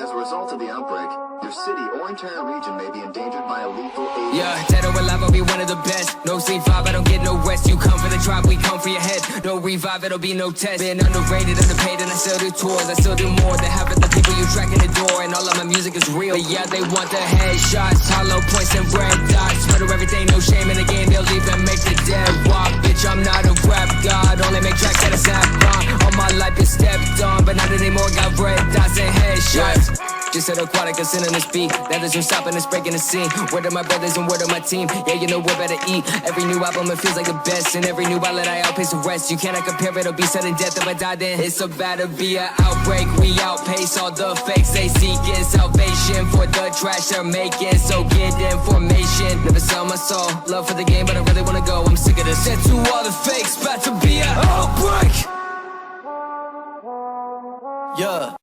As a result of the outbreak, your city or entire region may be endangered by a lethal alien. Yeah, dead or alive, I'll be one of the best. No sleep vibe, I don't get no rest. You come for the drop, we come for your head. No revive, it'll be no test. Been underrated, underpaid, and I still do tours. I still do more than half of the people you track in the door. And all of my music is real. But yeah, they want the headshots, hollow points and red dots. Murder everything, no shame in the game. They'll even make the dead walk. Bitch, I'm not a rap god. Only make tracks that I snap on. All my life is stepped on, but not anymore. Got red dots and headshots. Just at aquatic, I'm sitting on this beat. Now there's no stopping, it's breaking the scene. Word of my brothers and word of my team. Yeah, you know we're better eat. Every new album, it feels like the best. And every new outlet, I outpace the rest. You cannot compare, it'll be sudden death. If I die, then it's about to be an outbreak. We outpace all the fakes. They seeking salvation for the trash they're making. So get information. Never sell my soul. Love for the game, but I really wanna go. I'm sick of this. Said to all the fakes, about to be an outbreak. Yeah.